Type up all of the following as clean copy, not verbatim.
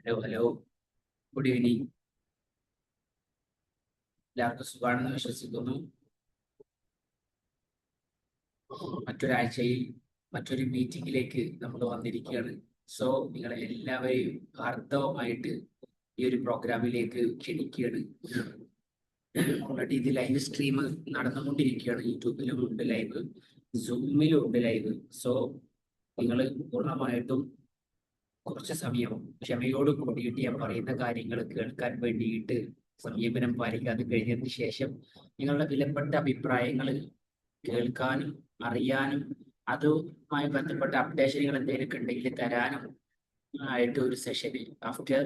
Hello, good evening. എല്ലാവർക്കും സുഖമാണെന്ന് വിശ്വസിക്കുന്നു. മറ്റൊരാഴ്ചയിൽ മറ്റൊരു മീറ്റിംഗിലേക്ക് നമ്മൾ വന്നിരിക്കുകയാണ്. സോ നിങ്ങളെ എല്ലാവരെയും ഹാർദവമായിട്ട് ഈ ഒരു പ്രോഗ്രാമിലേക്ക് ക്ഷണിക്കുകയാണ്. ഓൾറെഡി ഇത് ലൈവ് സ്ട്രീം നടന്നുകൊണ്ടിരിക്കുകയാണ്. യൂട്യൂബിലും ഉണ്ട് ലൈവ്, സൂമിലും ഉണ്ട് ലൈവ്. സോ നിങ്ങൾ പൂർണ്ണമായിട്ടും കുറച്ച് സമയം ക്ഷമയോട് കൂടിയിട്ട് ഞാൻ പറയുന്ന കാര്യങ്ങൾ കേൾക്കാൻ വേണ്ടിയിട്ട് സമീപനം പാലിക്കുക. അത് കഴിഞ്ഞതിന് ശേഷം നിങ്ങളുടെ വിലപ്പെട്ട അഭിപ്രായങ്ങൾ കേൾക്കാനും അറിയാനും അതുമായി ബന്ധപ്പെട്ട അപ്ഡേഷനുകൾ എന്തെങ്കിലുമൊക്കെ ഉണ്ടെങ്കിൽ തരാനും ആയിട്ട് ഒരു സെഷന് ആഫ്റ്റർ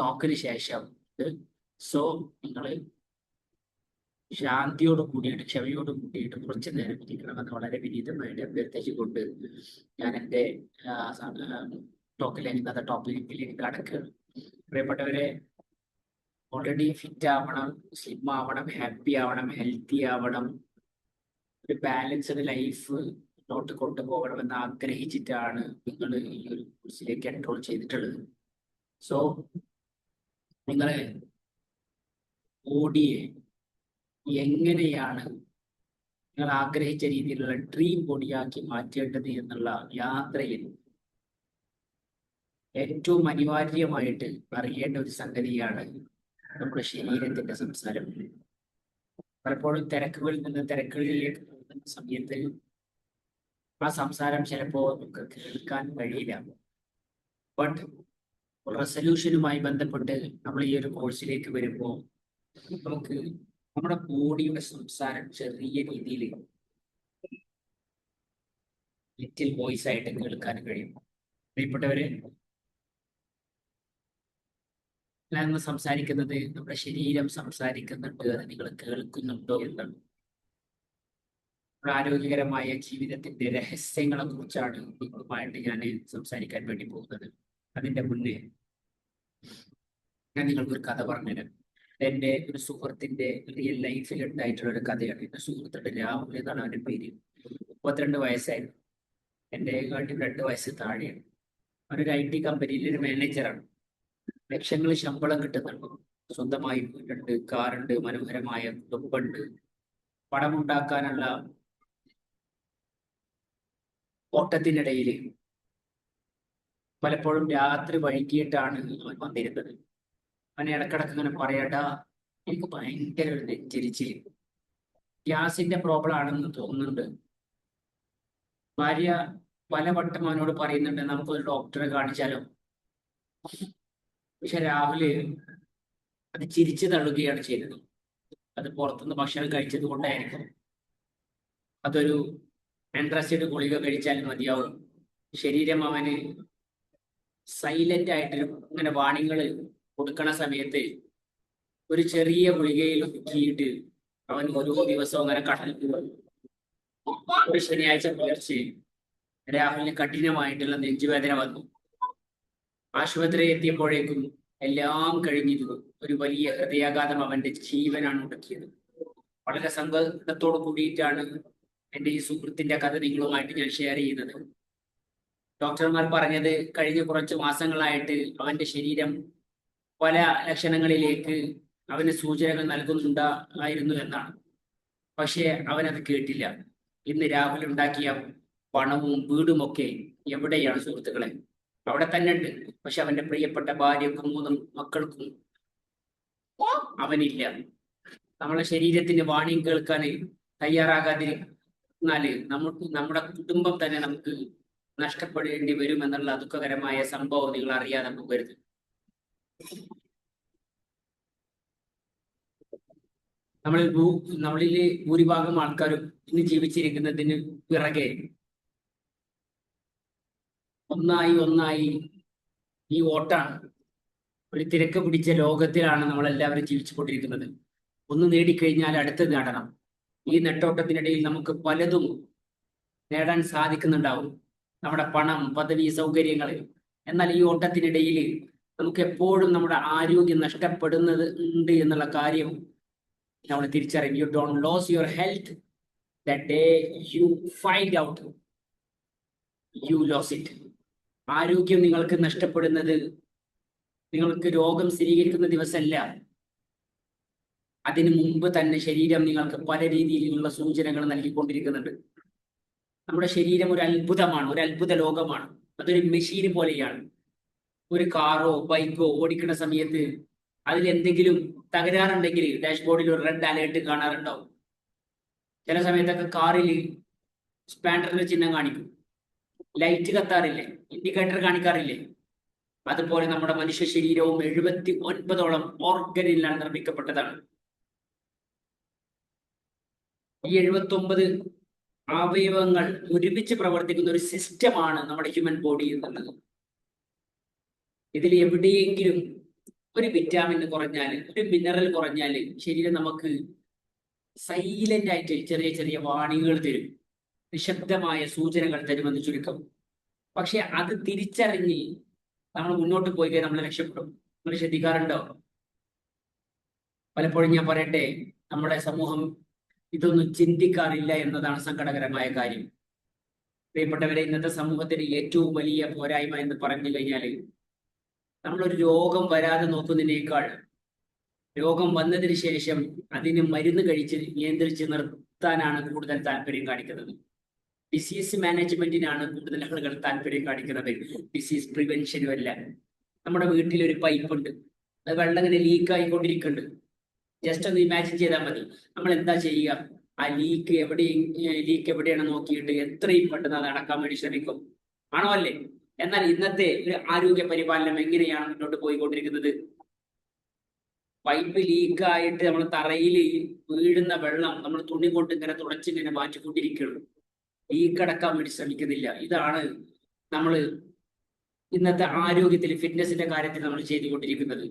ടോക്കിന് ശേഷം. സോ നിങ്ങൾ ശാന്തിയോട് കൂടിയിട്ട് ക്ഷമയോട് കൂടിയിട്ട് കുറച്ച് നേരം ഇരിക്കണമെന്ന് വളരെ വിനീതമായിട്ട് അഭ്യർത്ഥിച്ചുകൊണ്ട് ഞാൻ എൻ്റെ ഇന്നത്തെ ടോപ്പിക്കിലേക്ക് കടക്കുകയാണ്. പ്രിയപ്പെട്ടവരെ, ഓൾറെഡി ഫിറ്റ് ആവണം, സ്ലിം ആവണം, ഹാപ്പി ആവണം, ഹെൽത്തി ആവണം, ഒരു ബാലൻസ്ഡ് ലൈഫ് മുന്നോട്ട് കൊണ്ടുപോകണമെന്ന് ആഗ്രഹിച്ചിട്ടാണ് നിങ്ങൾ ഈ ഒരു കോഴ്സിലേക്ക് എൻറോൾ ചെയ്തിട്ടുള്ളത്. സോ നിങ്ങളെ ബോഡിയെ എങ്ങനെയാണ് നിങ്ങൾ ആഗ്രഹിച്ച രീതിയിലുള്ള ഡ്രീം ബോഡിയാക്കി മാറ്റേണ്ടത് എന്നുള്ള യാത്രയിൽ ഏറ്റവും അനിവാര്യമായിട്ട് അറിയേണ്ട ഒരു സംഗതിയാണ് നമ്മുടെ ശരീരത്തിന്റെ സംസാരം. പലപ്പോഴും തിരക്കുകളിലേക്ക് പോകുന്ന സമയത്ത് ആ സംസാരം ചിലപ്പോൾ നമുക്ക് കേൾക്കാൻ കഴിയില്ല. ബട്ട് റെസൊല്യൂഷനുമായി ബന്ധപ്പെട്ട് നമ്മൾ ഈ ഒരു കോഴ്സിലേക്ക് വരുമ്പോൾ നമുക്ക് നമ്മുടെ ബോഡിയുടെ സംസാരം ചെറിയ രീതിയിൽ ലിറ്റിൽ വോയിസ് ആയിട്ട് കേൾക്കാൻ കഴിയും. പ്രിയപ്പെട്ടവരെ, ഞാൻ സംസാരിക്കുന്നത് നമ്മുടെ ശരീരം സംസാരിക്കുന്നുണ്ട്, അത് നിങ്ങൾ കേൾക്കുന്നുണ്ടോ എന്നാണ്. ആരോഗ്യകരമായ ജീവിതത്തിന്റെ രഹസ്യങ്ങളെ കുറിച്ചാണ് നിങ്ങളുമായിട്ട് ഞാൻ സംസാരിക്കാൻ വേണ്ടി പോകുന്നത്. അതിന്റെ മുന്നേ ഞാൻ നിങ്ങൾക്കൊരു കഥ പറഞ്ഞുതരാം. എൻ്റെ ഒരു സുഹൃത്തിന്റെ റിയൽ ലൈഫിൽ ഉണ്ടായിട്ടുള്ള ഒരു കഥയാണ്. എന്റെ സുഹൃത്തുണ്ട്, രാഹുൽ എന്നാണ് അവന്റെ പേര്. 32 വയസ്സായിരുന്നു. എൻ്റെ കാട്ടിൽ 2 വയസ്സ് താഴെയാണ്. അവനൊരു IT കമ്പനിയിൽ ഒരു മാനേജറാണ്. ലക്ഷങ്ങൾ ശമ്പളം കിട്ടുന്നുണ്ട്. സ്വന്തമായി വീടുണ്ട്, കാറുണ്ട്, മനോഹരമായ കുടുംബമുണ്ട്. പണമുണ്ടാക്കാനുള്ള ഓട്ടത്തിനിടയിൽ പലപ്പോഴും രാത്രി വൈകിട്ടാണ് അവൻ വന്നിരുന്നത്. അവനെ ഇടക്കിടക്ക് ഇങ്ങനെ പറയട്ടാ, എനിക്ക് ഭയങ്കര ഒരു നെഞ്ചരിച്ചിൽ, ഗ്യാസിന്റെ പ്രോബ്ലം ആണെന്ന് തോന്നുന്നുണ്ട്. ഭാര്യ പലവട്ടം അവനോട് പറയുന്നുണ്ട്, നമുക്കൊരു ഡോക്ടറെ കാണിച്ചാലോ. പക്ഷെ രാഹുല് അത് ചിരിച്ചു തള്ളുകയാണ് ചെയ്തത്. അത് പുറത്തുനിന്ന് ഭക്ഷണം കഴിച്ചത് കൊണ്ടായിരിക്കും. അതൊരു ആൻട്രാസിഡ് ഗുളിക കഴിച്ചാൽ മതിയാവും. ശരീരം അവന് സൈലന്റ് ആയിട്ട് ഇങ്ങനെ വാണിങ്ങൾ കൊടുക്കണ സമയത്ത് ഒരു ചെറിയ ഗുളികയിൽ ഒതുക്കിയിട്ട് അവൻ ഓരോ ദിവസവും അങ്ങനെ കടലിൽ. ഒരു ശനിയാഴ്ച പുലർച്ചെ രാഹുലിന് കഠിനമായിട്ടുള്ള നെഞ്ചുവേദന വന്നു. ആശുപത്രിയിൽ എത്തിയപ്പോഴേക്കും എല്ലാം കഴിഞ്ഞിരുന്നു. ഒരു വലിയ ഹൃദയാഘാതം അവന്റെ ജീവനാണ് മുടക്കിയത്. വളരെ സങ്കടത്തോട് കൂടിയിട്ടാണ് എൻ്റെ ഈ സുഹൃത്തിന്റെ കഥ നിങ്ങളുമായിട്ട് ഞാൻ ഷെയർ ചെയ്യുന്നത്. ഡോക്ടർമാർ പറഞ്ഞത് കഴിഞ്ഞ കുറച്ച് മാസങ്ങളായിട്ട് അവന്റെ ശരീരം പല ലക്ഷണങ്ങളിലേക്ക് അവന് സൂചനകൾ നൽകുന്നുണ്ടായിരുന്നു എന്നാണ്. പക്ഷേ അവനത് കേട്ടില്ല. ഇന്ന് രാഹുൽ ഉണ്ടാക്കിയ പണവും വീടുമൊക്കെ എവിടെയാണ് സുഹൃത്തുക്കളെ? അവിടെ തന്നെ ഉണ്ട്. പക്ഷെ അവന്റെ പ്രിയപ്പെട്ട ഭാര്യക്കും 3 മക്കൾക്കും അവനില്ല. നമ്മളെ ശരീരത്തിന് വാണിംഗ് കേൾക്കാൻ തയ്യാറാകാതിരുന്നാല് നമ്മുടെ കുടുംബം തന്നെ നമുക്ക് നഷ്ടപ്പെടേണ്ടി വരും എന്നുള്ള ദുഃഖകരമായ സംഭവം നിങ്ങൾ അറിയാതെ പോകരുത്. നമ്മളില് ഭൂരിഭാഗം ആൾക്കാരും ഇന്ന് ജീവിച്ചിരിക്കുന്നതിന് പിറകെ ഒന്നായി ഈ ഓട്ടാണ്. ഒരു തിരക്ക് പിടിച്ച ലോകത്തിലാണ് നമ്മളെല്ലാവരും ജീവിച്ചുകൊണ്ടിരിക്കുന്നത്. ഒന്ന് നേടിക്കഴിഞ്ഞാൽ അടുത്തത് നേടണം. ഈ നെട്ടോട്ടത്തിനിടയിൽ നമുക്ക് പലതും നേടാൻ സാധിക്കുന്നുണ്ടാവും, നമ്മുടെ പണം, പദവി, സൗകര്യങ്ങൾ. എന്നാൽ ഈ ഓട്ടത്തിനിടയിൽ നമുക്ക് എപ്പോഴും നമ്മുടെ ആരോഗ്യം നഷ്ടപ്പെടുന്നത് ഉണ്ട് എന്നുള്ള കാര്യം നമ്മൾ തിരിച്ചറിയും. You don't lose your health that day you find out you lose it. ആരോഗ്യം നിങ്ങൾക്ക് നഷ്ടപ്പെടുന്നത് നിങ്ങൾക്ക് രോഗം സ്ഥിരീകരിക്കുന്ന ദിവസമല്ല, അതിനു മുമ്പ് തന്നെ ശരീരം നിങ്ങൾക്ക് പല രീതിയിലുള്ള സൂചനകൾ നൽകിക്കൊണ്ടിരിക്കുന്നുണ്ട്. നമ്മുടെ ശരീരം ഒരു അത്ഭുതമാണ്, ഒരു അത്ഭുത ലോകമാണ്. അതൊരു മെഷീൻ പോലെയാണ്. ഒരു കാറോ ബൈക്കോ ഓടിക്കുന്ന സമയത്ത് അതിൽ എന്തെങ്കിലും തകരാറുണ്ടെങ്കിൽ ഡാഷ്ബോർഡിൽ ഒരു റെഡ് അലേർട്ട് കാണാറുണ്ടാവും. ചില സമയത്തൊക്കെ കാറിൽ സ്പാൻഡറിന്റെ ചിഹ്നം കാണിക്കും, ലൈറ്റ് കത്താറില്ലേ, ഇൻഡിക്കേറ്റർ കാണിക്കാറില്ലേ. അതുപോലെ നമ്മുടെ മനുഷ്യ ശരീരവും 79ഓളം ഓർഗനിലാണ് നിർമ്മിക്കപ്പെട്ടതാണ്. ഈ 79 അവയവങ്ങൾ ഒരുമിച്ച് പ്രവർത്തിക്കുന്ന ഒരു സിസ്റ്റമാണ് നമ്മുടെ ഹ്യൂമൻ ബോഡി എന്നുള്ളത്. ഇതിൽ എവിടെയെങ്കിലും ഒരു വിറ്റാമിൻ കുറഞ്ഞാൽ, ഒരു മിനറൽ കുറഞ്ഞാൽ ശരീരം നമുക്ക് സൈലന്റ് ആയിട്ട് ചെറിയ ചെറിയ വാണികൾ തരും, നിശബ്ദമായ സൂചനകൾ തരുമെന്ന് ചുരുക്കം. പക്ഷെ അത് തിരിച്ചറിഞ്ഞ് നമ്മൾ മുന്നോട്ട് പോയി കഴിഞ്ഞാൽ നമ്മൾ രക്ഷപ്പെടും. നമ്മൾ ശ്രദ്ധിക്കാറുണ്ടോ? പലപ്പോഴും ഞാൻ പറയട്ടെ, നമ്മുടെ സമൂഹം ഇതൊന്നും ചിന്തിക്കാറില്ല എന്നതാണ് സങ്കടകരമായ കാര്യം. പ്രിയപ്പെട്ടവരെ, ഇന്നത്തെ സമൂഹത്തിന് ഏറ്റവും വലിയ പോരായ്മ എന്ന് പറഞ്ഞു കഴിഞ്ഞാൽ, നമ്മളൊരു രോഗം വരാതെ നോക്കുന്നതിനേക്കാൾ രോഗം വന്നതിന് ശേഷം അതിന് മരുന്ന് കഴിച്ച് നിയന്ത്രിച്ച് നിർത്താനാണ് കൂടുതൽ താല്പര്യം കാണിക്കുന്നത്. ഡിസീസ് മാനേജ്മെന്റിനാണ് കൂടുതൽ ആളുകൾ താല്പര്യം കാണിക്കുന്നത്, ഡിസീസ് പ്രിവെൻഷനും അല്ല. നമ്മുടെ വീട്ടിലൊരു പൈപ്പ് ഉണ്ട്, അത് വെള്ളം ഇങ്ങനെ ലീക്ക് ആയിക്കൊണ്ടിരിക്കുന്നുണ്ട്. ജസ്റ്റ് ഒന്ന് ഇമാജിൻ ചെയ്താൽ മതി. നമ്മൾ എന്താ ചെയ്യുക? ആ ലീക്ക് എവിടെയാണ് നോക്കിയിട്ട് എത്രയും പെട്ടെന്ന് അത് അടക്കാൻ വേണ്ടി ശ്രമിക്കും, ആണോ അല്ലേ? എന്നാൽ ഇന്നത്തെ ഒരു ആരോഗ്യ പരിപാലനം എങ്ങനെയാണ് മുന്നോട്ട് പോയിക്കൊണ്ടിരിക്കുന്നത്? പൈപ്പ് ലീക്കായിട്ട് നമ്മൾ തറയിൽ വീഴുന്ന വെള്ളം നമ്മൾ തുണി കൊണ്ട് ഇങ്ങനെ തുടച്ചിങ്ങനെ മാറ്റിക്കൊണ്ടിരിക്കുകയുള്ളൂ, ലീക്ക് അടക്കാൻ വേണ്ടി ശ്രമിക്കുന്നില്ല. ഇതാണ് നമ്മൾ ഇന്നത്തെ ആരോഗ്യത്തിൽ, ഫിറ്റ്നസിന്റെ കാര്യത്തിൽ നമ്മൾ ചെയ്തുകൊണ്ടിരിക്കുന്നത്.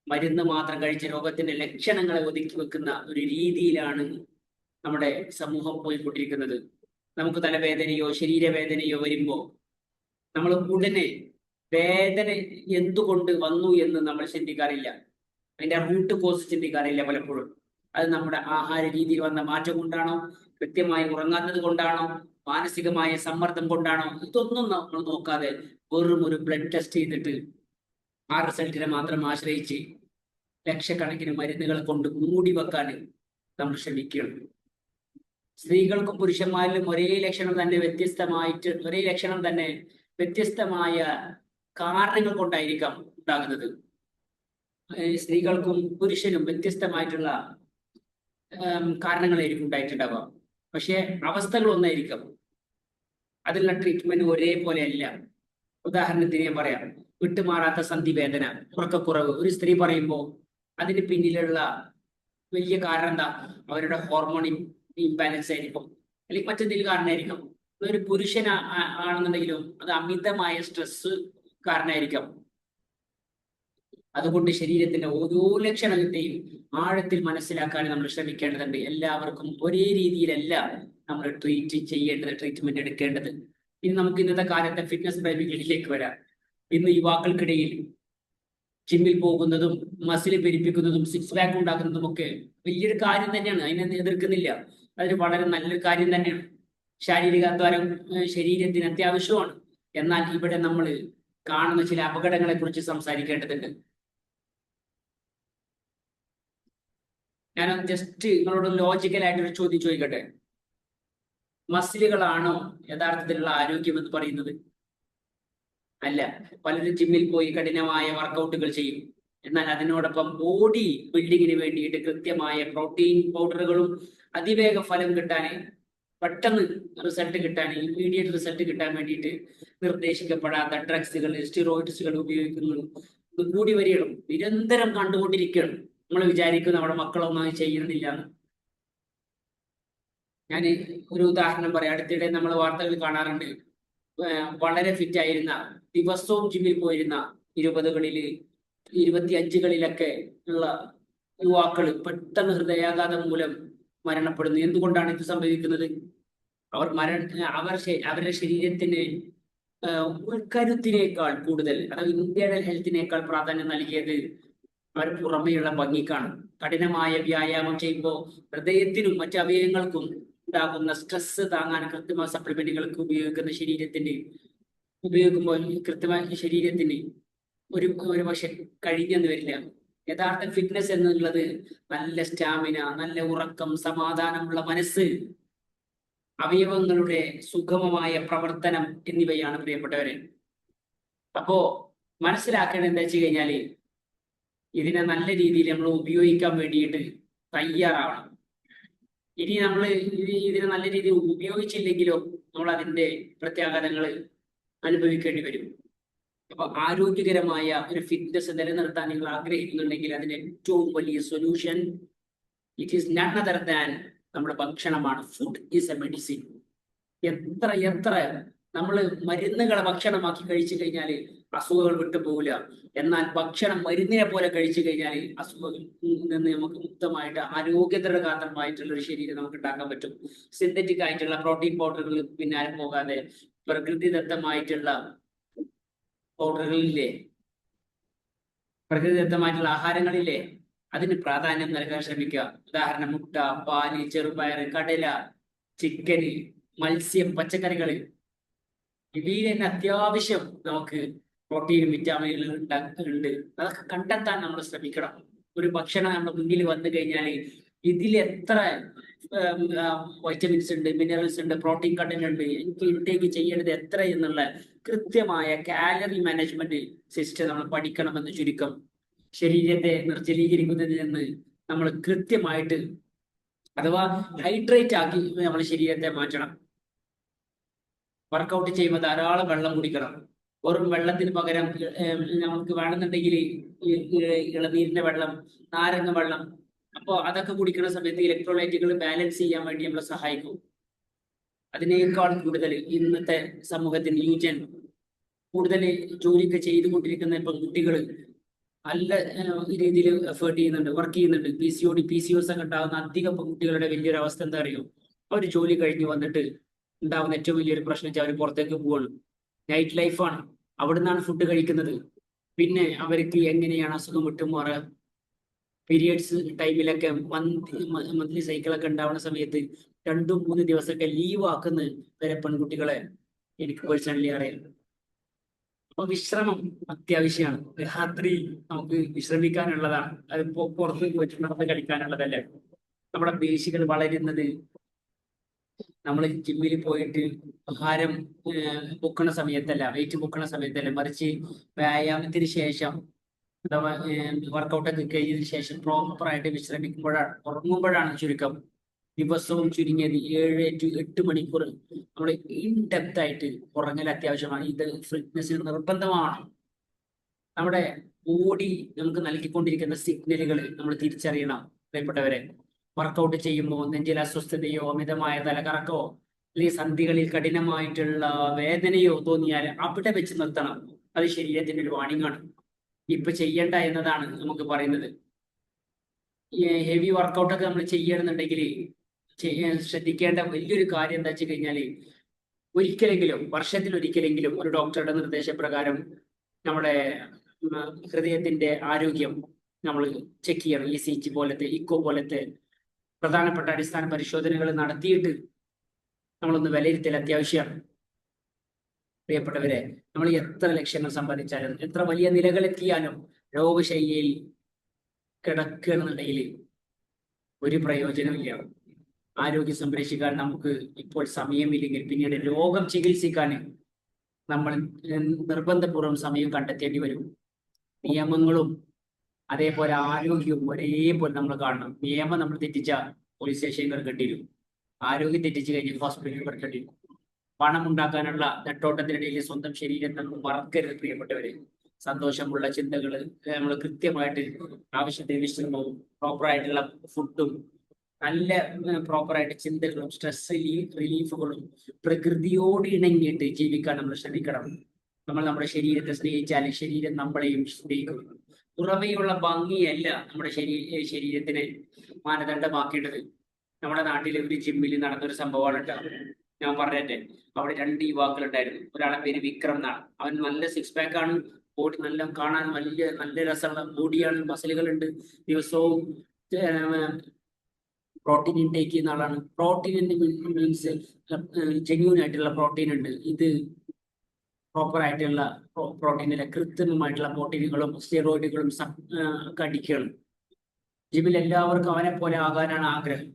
മരുന്ന് മാത്രം കഴിച്ച രോഗത്തിന്റെ ലക്ഷണങ്ങളെ ഒതുക്കി വെക്കുന്ന ഒരു രീതിയിലാണ് നമ്മുടെ സമൂഹം പോയിക്കൊണ്ടിരിക്കുന്നത്. നമുക്ക് തലവേദനയോ ശരീരവേദനയോ വരുമ്പോൾ നമ്മൾ ഉടനെ വേദന എന്തുകൊണ്ട് വന്നു എന്ന് നമ്മൾ ചിന്തിക്കാറില്ല, അതിന്റെ റൂട്ട് കോസ് ചിന്തിക്കാറില്ല പലപ്പോഴും. അത് നമ്മുടെ ആഹാര രീതിയിൽ വന്ന മാറ്റം കൊണ്ടാണോ, കൃത്യമായി ഉറങ്ങാത്തത് കൊണ്ടാണോ, മാനസികമായ സമ്മർദ്ദം കൊണ്ടാണോ? ഇതൊന്നും നമ്മൾ നോക്കാതെ വെറും ഒരു ബ്ലഡ് ടെസ്റ്റ് ചെയ്തിട്ട് ആ റിസൾട്ടിനെ മാത്രം ആശ്രയിച്ച് ലക്ഷക്കണക്കിന് മരുന്നുകൾ കൊണ്ട് മൂടി വെക്കാൻ നമ്മൾ ശ്രമിക്കുകയാണ്. സ്ത്രീകൾക്കും പുരുഷന്മാരിലും ഒരേ ലക്ഷണം തന്നെ വ്യത്യസ്തമായ കാരണങ്ങൾ കൊണ്ടായിരിക്കാം ഉണ്ടാകുന്നത്. സ്ത്രീകൾക്കും പുരുഷനും വ്യത്യസ്തമായിട്ടുള്ള കാരണങ്ങളായിരിക്കും ഉണ്ടായിട്ടുണ്ടാവുക. പക്ഷെ അവസ്ഥകൾ ഒന്നായിരിക്കും, അതിലുള്ള ട്രീറ്റ്മെന്റ് ഒരേപോലെ അല്ല. ഉദാഹരണത്തിന് ഞാൻ പറയാം, വിട്ടുമാറാത്ത സന്ധിവേദന, ഉറക്കക്കുറവ് ഒരു സ്ത്രീ പറയുമ്പോൾ അതിന് പിന്നിലുള്ള വലിയ കാരണം എന്താ? അവരുടെ ഹോർമോൺ ഇംബാലൻസ് ആയിരിക്കും, അല്ലെങ്കിൽ മറ്റെന്തെങ്കിലും കാരണമായിരിക്കും. ഒരു പുരുഷൻ ആണെന്നുണ്ടെങ്കിലും അത് അമിതമായ സ്ട്രെസ് കാരണമായിരിക്കാം. അതുകൊണ്ട് ശരീരത്തിന്റെ ഓരോ ലക്ഷണത്തെയും ആഴത്തിൽ മനസ്സിലാക്കാൻ നമ്മൾ ശ്രമിക്കേണ്ടതുണ്ട്. എല്ലാവർക്കും ഒരേ രീതിയിലല്ല നമ്മൾ ട്രീറ്റ്മെന്റ് എടുക്കേണ്ടത്. ഇനി നമുക്ക് ഇന്നത്തെ കാലത്തെ ഫിറ്റ്നസ് പ്രേമികളിലേക്ക് വരാം. ഇന്ന് യുവാക്കൾക്കിടയിൽ ജിമ്മിൽ പോകുന്നതും മസിൽ പെരുപ്പിക്കുന്നതും സിക്സ് പാക്ക് ഉണ്ടാക്കുന്നതും ഒക്കെ വലിയൊരു കാര്യം തന്നെയാണ്, അതിനെ എതിർക്കുന്നില്ല. അതൊരു വളരെ നല്ലൊരു കാര്യം തന്നെയാണ്. ശാരീരിക അധ്വാനം ശരീരത്തിന് അത്യാവശ്യമാണ്. എന്നാൽ ഇവിടെ നമ്മൾ കാണുന്ന ചില അപകടങ്ങളെ കുറിച്ച് സംസാരിക്കേണ്ടതുണ്ട്. ഞാൻ ജസ്റ്റ് നിങ്ങളോട് ലോജിക്കലായിട്ടൊരു ചോദ്യം ചോദിക്കട്ടെ. മസിലുകളാണോ യഥാർത്ഥത്തിലുള്ള ആരോഗ്യം എന്ന് പറയുന്നത്? അല്ല. പലരും ജിമ്മിൽ പോയി കഠിനമായ വർക്കൗട്ടുകൾ ചെയ്യും, എന്നാൽ അതിനോടൊപ്പം ബോഡി ബിൽഡിങ്ങിന് വേണ്ടിയിട്ട് കൃത്യമായ പ്രോട്ടീൻ പൗഡറുകളും അതിവേഗ ഫലം കിട്ടാൻ, പെട്ടെന്ന് റിസൾട്ട് കിട്ടാൻ, ഇമ്മീഡിയറ്റ് റിസൾട്ട് കിട്ടാൻ വേണ്ടിയിട്ട് നിർദ്ദേശിക്കപ്പെടാത്ത ഡ്രഗ്സുകൾ, സ്റ്റിറോയിഡ്സുകൾ ഉപയോഗിക്കുന്നത് കൂടി വരികയാണ്, നിരന്തരം കണ്ടുകൊണ്ടിരിക്കുകയാണ്. നമ്മൾ വിചാരിക്കും നമ്മുടെ മക്കളൊന്നും അത് ചെയ്യുന്നില്ല എന്ന്. ഞാൻ ഒരു ഉദാഹരണം പറയാം. അടുത്തിടെ നമ്മൾ വാർത്തകൾ കാണാറുണ്ട്, വളരെ ഫിറ്റ് ആയിരുന്ന, ദിവസവും ജിമ്മിൽ പോയിരുന്ന 20കളില് 25കളിലൊക്കെ ഉള്ള യുവാക്കൾ പെട്ടെന്ന് ഹൃദയാഘാതം മൂലം മരണപ്പെടുന്നു. എന്തുകൊണ്ടാണ് ഇത് സംഭവിക്കുന്നത്? അവരുടെ ശരീരത്തിന് ഉൾക്കരുത്തിനേക്കാൾ കൂടുതൽ, അതായത് ഇന്ത്യയുടെ ഹെൽത്തിനേക്കാൾ പ്രാധാന്യം നൽകിയത് അവർ പുറമെയുള്ള ഭംഗിക്കാണ്. കഠിനമായ വ്യായാമം ചെയ്യുമ്പോൾ ഹൃദയത്തിനും മറ്റു അവയവങ്ങൾക്കും ഉണ്ടാകുന്ന സ്ട്രെസ് താങ്ങാൻ കൃത്യമായ സപ്ലിമെന്റുകൾക്ക് ഉപയോഗിക്കുന്ന ശരീരത്തിന്റെ ഉപയോഗിക്കുമ്പോൾ കൃത്യമായി ശരീരത്തിന് ഒരു പക്ഷെ കഴിഞ്ഞെന്ന് വരില്ല. യഥാർത്ഥ ഫിറ്റ്നസ് എന്നുള്ളത് നല്ല സ്റ്റാമിന, നല്ല ഉറക്കം, സമാധാനമുള്ള മനസ്സ്, അവയവങ്ങളുടെ സുഗമമായ പ്രവർത്തനം എന്നിവയാണ് പ്രിയപ്പെട്ടവരെ. അപ്പോ മനസ്സിലാക്കേണ്ടത് എന്താ വെച്ച് കഴിഞ്ഞാല് ഇതിനെ നല്ല രീതിയിൽ നമ്മൾ ഉപയോഗിക്കാൻ വേണ്ടിയിട്ട് തയ്യാറാവണം. ഇനി നമ്മൾ ഇതിനെ നല്ല രീതിയിൽ ഉപയോഗിച്ചില്ലെങ്കിലോ നമ്മൾ അതിന്റെ പ്രത്യാഘാതങ്ങൾ അനുഭവിക്കേണ്ടി വരും. അപ്പൊ ആരോഗ്യകരമായ ഒരു ഫിറ്റ്നസ് നിലനിർത്താൻ നിങ്ങൾ ആഗ്രഹിക്കുന്നുണ്ടെങ്കിൽ അതിന് ഏറ്റവും വലിയ solution it is none other than നമ്മുടെ ഭക്ഷണമാണ്. Food is A medicine. എത്ര എത്ര നമ്മൾ മരുന്നുകളെ ഭക്ഷണമാക്കി കഴിച്ചു കഴിഞ്ഞാൽ അസുഖങ്ങൾ വിട്ടുപോകില്ല. എന്നാൽ ഭക്ഷണം മരുന്നിനെ പോലെ കഴിച്ചു കഴിഞ്ഞാൽ അസുഖങ്ങളിൽ നിന്ന് നമുക്ക് മുക്തമായിട്ട് ആരോഗ്യദൃഢഗാത്രമായിട്ടുള്ള ഒരു ശരീരം നമുക്ക് ഉണ്ടാക്കാൻ പറ്റും. സിന്തറ്റിക് ആയിട്ടുള്ള പ്രോട്ടീൻ പൗഡറുകൾ പിന്നാലെ പോകാതെ പ്രകൃതിദത്തമായിട്ടുള്ള പൗഡറുകളില്ലേ, പ്രകൃതിദത്തമായിട്ടുള്ള ആഹാരങ്ങളില്ലേ, അതിന് പ്രാധാന്യം നൽകാൻ ശ്രമിക്കുക. ഉദാഹരണം മുട്ട, പാല്, ചെറുപയർ, കടല, ചിക്കന്, മത്സ്യം, പച്ചക്കറികള്, ഇവയിൽ തന്നെ അത്യാവശ്യം നമുക്ക് പ്രോട്ടീനും വിറ്റാമിനുകളും ഉണ്ട്. അതൊക്കെ കണ്ടെത്താൻ നമ്മൾ ശ്രമിക്കണം. ഒരു ഭക്ഷണം നമ്മുടെ മുന്നിൽ വന്നു കഴിഞ്ഞാൽ ഇതിൽ എത്ര വൈറ്റമിൻസ് ഉണ്ട്, മിനറൽസ് ഉണ്ട്, പ്രോട്ടീൻ കണ്ടന്റ് ഉണ്ട്, എനിക്ക് ഇൻടേക്ക് ചെയ്യേണ്ടത് എത്ര എന്നുള്ള കൃത്യമായ കാലറി മാനേജ്മെന്റ് സിസ്റ്റം നമ്മൾ പഠിക്കണമെന്ന് ചുരുക്കം. ശരീരത്തെ നിർജ്ജലീകരിക്കുന്നതിൽ നിന്ന് നമ്മൾ കൃത്യമായിട്ട് അഥവാ ഹൈഡ്രേറ്റ് ആക്കി നമ്മൾ ശരീരത്തെ മാറ്റണം. വർക്കൗട്ട് ചെയ്യുമ്പോൾ ധാരാളം വെള്ളം കുടിക്കണം. വെറും വെള്ളത്തിന് പകരം നമുക്ക് വേണമെന്നുണ്ടെങ്കിൽ ഇളനീരിന്റെ വെള്ളം, നാരങ്ങ വെള്ളം, അപ്പോൾ അതൊക്കെ കുടിക്കുന്ന സമയത്ത് ഇലക്ട്രോലൈറ്റുകൾ ബാലൻസ് ചെയ്യാൻ വേണ്ടി നമ്മളെ സഹായിക്കും. അതിനേക്കാൾ കൂടുതൽ ഇന്നത്തെ സമൂഹത്തിന് ന്യൂജൻ കൂടുതൽ ജോലിയൊക്കെ ചെയ്തുകൊണ്ടിരിക്കുന്ന ഇപ്പം കുട്ടികൾ നല്ല രീതിയിൽ എഫേർട്ട് ചെയ്യുന്നുണ്ട്, വർക്ക് ചെയ്യുന്നുണ്ട്. PCOD, PCOS ഒക്കെ ഉണ്ടാകുന്ന അധികം കുട്ടികളുടെ വലിയൊരു അവസ്ഥ എന്താ അറിയോ? അവർ ജോലി കഴിഞ്ഞ് വന്നിട്ട് ഉണ്ടാവുന്ന ഏറ്റവും വലിയൊരു പ്രശ്നം വെച്ചാൽ അവർ പുറത്തേക്ക് പോവാണ്. നൈറ്റ് ലൈഫാണ്. അവിടെ നിന്നാണ് ഫുഡ് കഴിക്കുന്നത്. പിന്നെ അവർക്ക് എങ്ങനെയാണ് അസുഖം വിട്ടുമാറുക? പീരിയഡ്സ് ടൈമിലൊക്കെ മന്ത്ലി സൈക്കിളൊക്കെ ഉണ്ടാവുന്ന സമയത്ത് 2-3 ദിവസമൊക്കെ ലീവ് ആക്കുന്ന വരെ പെൺകുട്ടികളെ എനിക്ക് പേഴ്സണലി അറിയാം. അപ്പൊ വിശ്രമം അത്യാവശ്യമാണ്. രാത്രി നമുക്ക് വിശ്രമിക്കാനുള്ളതാണ്. അതിപ്പോ പുറത്ത് പോയിട്ട് നടന്ന് കളിക്കാനുള്ളതല്ല. നമ്മുടെ പേശികൾ വളരുന്നത് നമ്മൾ ജിമ്മിൽ പോയിട്ട് ആഹാരം പൊക്കണ സമയത്തല്ല, വെയിറ്റ് പൊക്കണ സമയത്തല്ല, മറിച്ച് വ്യായാമത്തിന് ശേഷം അഥവാ വർക്കൗട്ടൊക്കെ കഴിഞ്ഞതിന് ശേഷം പ്രോപ്പറായിട്ട് വിശ്രമിക്കുമ്പോഴാണ്, ഉറങ്ങുമ്പോഴാണ് ചുരുക്കം. ദിവസവും ചുരുങ്ങിയത് 7 to 8 മണിക്കൂർ നമ്മൾ ഇൻ ഡെപ്ത് ആയിട്ട് ഉറങ്ങൽ അത്യാവശ്യമാണ്. ഇത് ഫിറ്റ്നസിന് നിർബന്ധമാണ്. നമ്മുടെ ബോഡി നമുക്ക് നൽകിക്കൊണ്ടിരിക്കുന്ന സിഗ്നലുകൾ നമ്മൾ തിരിച്ചറിയണം പ്രിയപ്പെട്ടവരെ. വർക്കൗട്ട് ചെയ്യുമ്പോൾ നെഞ്ചിൽ അസ്വസ്ഥതയോ അമിതമായ തലകറക്കോ അല്ലെങ്കിൽ സന്ധികളിൽ കഠിനമായിട്ടുള്ള വേദനയോ തോന്നിയാൽ അവിടെ വെച്ച് നിർത്തണം. അത് ശരീരത്തിന്റെ ഒരു വാണിംഗ് ആണ്. ഇപ്പൊ ചെയ്യണ്ട എന്നതാണ് നമുക്ക് പറയുന്നത്. ഹെവി വർക്കൗട്ടൊക്കെ നമ്മൾ ചെയ്യണമെന്നുണ്ടെങ്കിൽ ശ്രദ്ധിക്കേണ്ട വലിയൊരു കാര്യം എന്താ വെച്ച് കഴിഞ്ഞാല് ഒരിക്കലെങ്കിലും, വർഷത്തിലൊരിക്കലെങ്കിലും ഒരു ഡോക്ടറുടെ നിർദ്ദേശപ്രകാരം നമ്മുടെ ഹൃദയത്തിന്റെ ആരോഗ്യം നമ്മൾ ചെക്ക് ചെയ്യണം. ECG പോലത്തെ, ഇക്കോ പോലത്തെ പ്രധാനപ്പെട്ട അടിസ്ഥാന പരിശോധനകൾ നടത്തിയിട്ട് നമ്മളൊന്ന് വിലയിരുത്തൽ അത്യാവശ്യമാണ്. പ്രിയപ്പെട്ടവരെ, നമ്മൾ എത്ര ലക്ഷ്യങ്ങൾ സമ്പാദിച്ചാലും എത്ര വലിയ നിലകളെത്തിയാലും രോഗശൈലിയിൽ കിടക്കുകയാണെന്നുണ്ടെങ്കിൽ ഒരു പ്രയോജനമില്ല. ആരോഗ്യം സംരക്ഷിക്കാൻ നമുക്ക് ഇപ്പോൾ സമയമില്ലെങ്കിൽ പിന്നീട് രോഗം ചികിത്സിക്കാൻ നമ്മൾ നിർബന്ധപൂർവ്വം സമയം കണ്ടെത്തേണ്ടി വരും. നിയമങ്ങളും അതേപോലെ ആരോഗ്യവും ഒരേപോലെ നമ്മൾ കാണണം. നിയമം നമ്മൾ തെറ്റിച്ച പോലീസ് സ്റ്റേഷനിൽ കിടക്കേണ്ടി വരും. ആരോഗ്യം തെറ്റിച്ച് കഴിഞ്ഞ് ഹോസ്പിറ്റലിൽ കിടക്കേണ്ടി വരും. പണം ഉണ്ടാക്കാനുള്ള നെട്ടോട്ടത്തിനിടയിൽ സ്വന്തം ശരീരം നമ്മൾ മറക്കരുത് പ്രിയപ്പെട്ടവര്. സന്തോഷമുള്ള ചിന്തകൾ നമ്മൾ കൃത്യമായിട്ട് ആവശ്യത്തിന് വിശ്രമവും പ്രോപ്പറായിട്ടുള്ള ഫുഡും നല്ല പ്രോപ്പറായിട്ട് ചിന്തകളും സ്ട്രെസ് റിലീഫുകളും പ്രകൃതിയോട് ഇണങ്ങിയിട്ട് ജീവിക്കാൻ നമ്മൾ ശ്രമിക്കണം. നമ്മൾ നമ്മുടെ ശരീരത്തെ സ്നേഹിച്ചാൽ ശരീരം നമ്മളെയും സ്നേഹിക്കും. പുറമേയുള്ള ഭംഗിയല്ല നമ്മുടെ ശരീരത്തിന് മാനദണ്ഡമാക്കേണ്ടത്. നമ്മുടെ നാട്ടിലെ ഒരു ജിമ്മിൽ നടന്നൊരു സംഭവമാണ് കേട്ടോ. ഞാൻ പറഞ്ഞേ, അവിടെ 2 യുവാക്കൾ ഉണ്ടായിരുന്നു. ഒരാളെ പേര് വിക്രം എന്നാണ്. അവൻ നല്ല 6 പാക്ക് ആണ്, ബോഡി നല്ല കാണാൻ നല്ല രസമുള്ള ബോഡിയാണ്, മസിലുകളുണ്ട്. ദിവസവും പ്രോട്ടീൻ ഇൻടേക്ക് ചെയ്യുന്ന ആളാണ്. പ്രോട്ടീൻ മീൻസ് ജെന്യൂൻ ആയിട്ടുള്ള പ്രോട്ടീൻ ഉണ്ട്. ഇത് പ്രോപ്പർ ആയിട്ടുള്ള പ്രോട്ടീനിലെ കൃത്രിമമായിട്ടുള്ള പ്രോട്ടീനുകളും സ്റ്റിറോയിഡുകളും ഒക്കെ അടിക്കുകയാണ്. ജിമ്മിൽ എല്ലാവർക്കും അവനെ പോലെ ആകാനാണ് ആഗ്രഹം.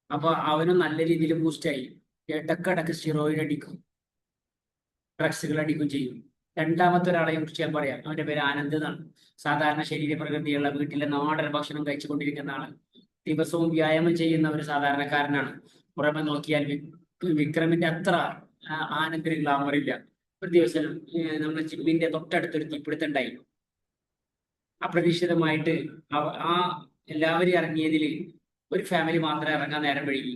അപ്പൊ അവനും നല്ല രീതിയിൽ ബൂസ്റ്റായി. ഇടക്കിടക്ക് സ്റ്റിറോയിഡ് അടിക്കും, ഡ്രഗ്സുകൾ അടിക്കും ചെയ്യും. രണ്ടാമത്തെ ഒരാളെ കുറിച്ച് ഞാൻ പറയാം. അവന്റെ പേര് ആനന്ദ് എന്നാണ്. സാധാരണ ശരീരപ്രകൃതിയുള്ള വീട്ടിലെ നാടൻ ഭക്ഷണം കഴിച്ചുകൊണ്ടിരിക്കുന്ന ആള്. ദിവസവും വ്യായാമം ചെയ്യുന്ന ഒരു സാധാരണക്കാരനാണ്. പുറമെ നോക്കിയാൽ വിക്രമിന്റെ അത്ര ആനന്ദിന് ഗ്ലാമർ ഇല്ല. ഒരു ദിവസം നമ്മുടെ ജിമ്മിന്റെ തൊട്ടടുത്തൊരു തീപിടുത്തുണ്ടായി. അപ്രതീക്ഷിതമായിട്ട് ആ എല്ലാവരും ഇറങ്ങിയതിൽ ഒരു ഫാമിലി മാത്രം ഇറങ്ങാൻ നേരം വഴുകി.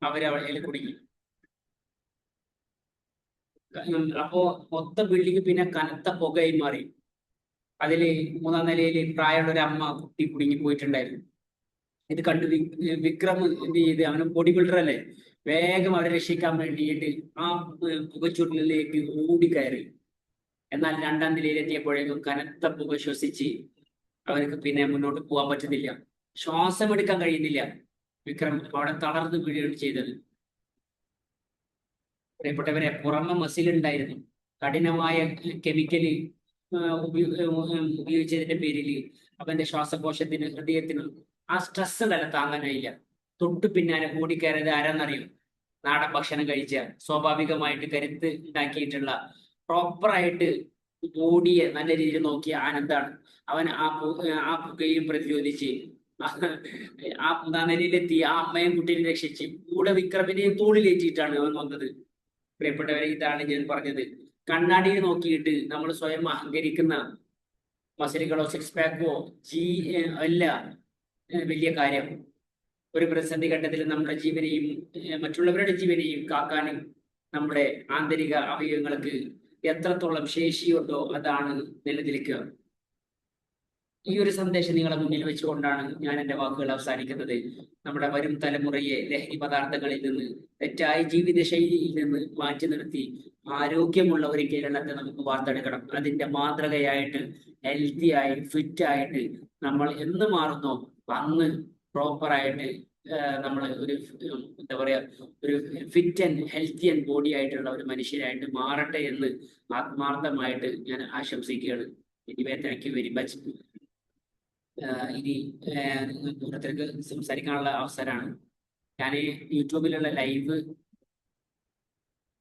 അവരവളിൽ കുടുങ്ങി. അപ്പോ മൊത്തം ബിൽഡിംഗ് പിന്നെ കനത്ത പുകയായി മാറി. അതില് മൂന്നാം നിലയിൽ പ്രായമുള്ള ഒരു അമ്മ കുട്ടി കുടുങ്ങി പോയിട്ടുണ്ടായിരുന്നു. ഇത് കണ്ട് വിക്രം എന്ത് ചെയ്ത്, അവന് ബോഡി ബിൽഡർ അല്ലേ, വേഗം അവരെ രക്ഷിക്കാൻ വേണ്ടിയിട്ട് ആ പുകച്ചുരുളിലേക്ക് ഓടിക്കയറി. എന്നാൽ രണ്ടാം നിലയിലെത്തിയപ്പോഴേക്കും കനത്ത പുക ശ്വസിച്ച് അവർക്ക് പിന്നെ മുന്നോട്ട് പോകാൻ പറ്റുന്നില്ല. ശ്വാസം എടുക്കാൻ കഴിയുന്നില്ല. വിക്രം അവിടെ തളർന്നു വീഴുകയാണ് ചെയ്തത്. പ്രിയപ്പെട്ടവരെ, പുറമെ മസിൽ ഉണ്ടായിരുന്നു. കഠിനമായ കെമിക്കല് ഉപയോഗിച്ചതിന്റെ പേരിൽ അവന്റെ ശ്വാസകോശത്തിന്, ഹൃദയത്തിന് ആ സ്ട്രെസ് തന്നെ താങ്ങാനായില്ല. തൊട്ടു പിന്നാലെ ഓടിക്കയറിയത് ആരാന്നറിയും? നാടൻ ഭക്ഷണം കഴിച്ച, സ്വാഭാവികമായിട്ട് കരുത്ത് ഉണ്ടാക്കിയിട്ടുള്ള, പ്രോപ്പറായിട്ട് ബോഡിയെ നല്ല രീതിയിൽ നോക്കിയ ആനന്ദാണ്. അവൻ ആ പുകയും പ്രതിരോധിച്ച് ആ നിലയിലെത്തി. ആ അമ്മയും കുട്ടീനെ രക്ഷിച്ച് കൂടെ വിക്രമിനെയും തോളിലേറ്റിയിട്ടാണ് അവൻ വന്നത്. പ്രിയപ്പെട്ടവരെ, ഇതാണ് ഞാൻ പറഞ്ഞത്. കണ്ണാടിയിൽ നോക്കിയിട്ട് നമ്മൾ സ്വയം അഹങ്കരിക്കുന്ന മസിലുകളോ സിക്സ് പാക്കോ അല്ല വലിയ കാര്യം. ഒരു പ്രതിസന്ധി ഘട്ടത്തിൽ നമ്മുടെ ജീവനെയും മറ്റുള്ളവരുടെ ജീവനെയും കാക്കാനും നമ്മുടെ ആന്തരിക അവയവങ്ങൾക്ക് എത്രത്തോളം ശേഷിയുണ്ടോ അതാണ് നിലനിൽക്കുക. ഈ ഒരു സന്ദേശം നിങ്ങളെ മുന്നിൽ വെച്ചുകൊണ്ടാണ് ഞാൻ എൻ്റെ വാക്കുകൾ അവസാനിക്കുന്നത്. നമ്മുടെ വരും തലമുറയെ ലഹരി പദാർത്ഥങ്ങളിൽ നിന്ന്, തെറ്റായ ജീവിത ശൈലിയിൽ നിന്ന് മാറ്റി നിർത്തി ആരോഗ്യമുള്ള ഒരു കേരളത്തെ നമുക്ക് വാർത്തെടുക്കണം. അതിന്റെ മാതൃകയായിട്ട് ഹെൽത്തി ആയി ഫിറ്റ് ആയിട്ട് നമ്മൾ എന്ന് മാറുന്നോ അന്ന് പ്രോപ്പറായിട്ട് നമ്മൾ ഒരു എന്താ പറയാ, ഒരു fit and healthy and body ആയിട്ടുള്ള ഒരു മനുഷ്യരായിട്ട് മാറട്ടെ എന്ന് ആത്മാർത്ഥമായിട്ട് ഞാൻ ആശംസിക്കുകയാണ്. Anyway, thank you very much. ഇനി ഓരോരുത്തർക്ക് സംസാരിക്കാനുള്ള അവസരമാണ്. ഞാൻ യൂട്യൂബിലുള്ള ലൈവ്